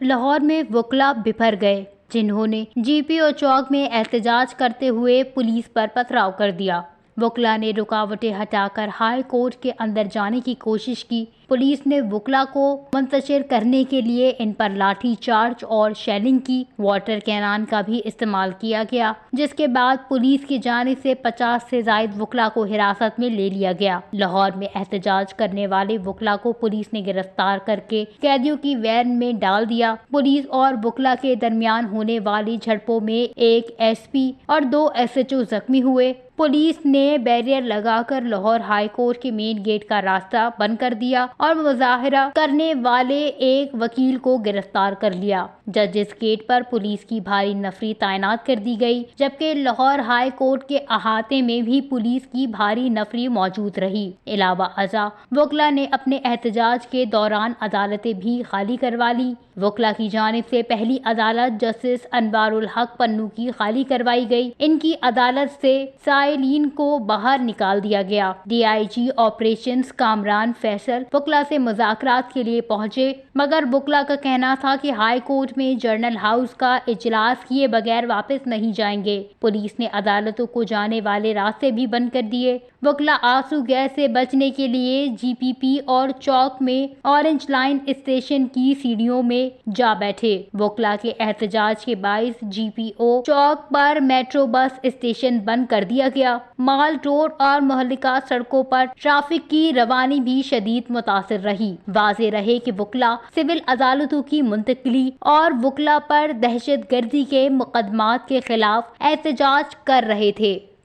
लाहौर में वकला बिफर गए, जिन्होंने जीपीओ चौक में एहतजाज करते हुए पुलिस पर पथराव कर दिया। वकला ने रुकावटें हटाकर हाई कोर्ट के अंदर जाने की कोशिश की। पुलिस ने वकला को मुंतशिर करने के लिए इन पर लाठी चार्ज और शेलिंग की। वाटर कैनन का भी इस्तेमाल किया गया, जिसके बाद पुलिस की जानिब से 50 से ज्यादा वकला को हिरासत में ले लिया गया। लाहौर में एहतजाज करने वाले वकला को पुलिस ने गिरफ्तार करके कैदियों की वैन में डाल दिया। पुलिस और वकला के दरमियान होने वाली झड़पों में एक एसपी और 2 एसएचओ जख्मी हुए। पुलिस ने बैरियर लगाकर लाहौर हाई कोर्ट के मेन गेट का रास्ता बंद कर दिया और मुजाहरा करने वाले एक वकील को गिरफ्तार कर लिया। जजेस गेट पर पुलिस की भारी नफरी तैनात कर दी गई, जबकि लाहौर हाई कोर्ट के अहाते में भी पुलिस की भारी नफरी मौजूद रही। अलावा अजा वकला ने अपने एहतजाज के दौरान अदालतें भी खाली करवा ली। वकला की जानिब से पहली अदालत जस्टिस अनवारुल हक पन्नू की खाली करवाई गई। इनकी अदालत से साइलिन को बाहर निकाल दिया गया। डीआईजी ऑपरेशंस कामरान फैसल वकला से मुज़ाकरात के लिए पहुंचे, मगर वकला का कहना था कि हाई कोर्ट में जर्नल हाउस का इजलास किए बगैर वापस नहीं जाएंगे। पुलिस ने अदालतों को जाने वाले रास्ते भी बंद कर दिए। वकला आंसू गैस से बचने के लिए जीपीपी और चौक में ऑरेंज लाइन स्टेशन की सीढ़ियों में जा बैठे। वकला के एहतजाज के बाइस जीपीओ चौक पर मेट्रो बस स्टेशन बंद कर दिया गया। माल रोड और मुहल्लिका सड़कों पर ट्रैफिक की रवानी भी शदीद मुतासिर रही। वाज़ेह रहे कि वकला सिविल अदालतों की मुंतकिली और वकला पर दहशत गर्दी के मुकदमात के खिलाफ एहतजाज कर रहे थे।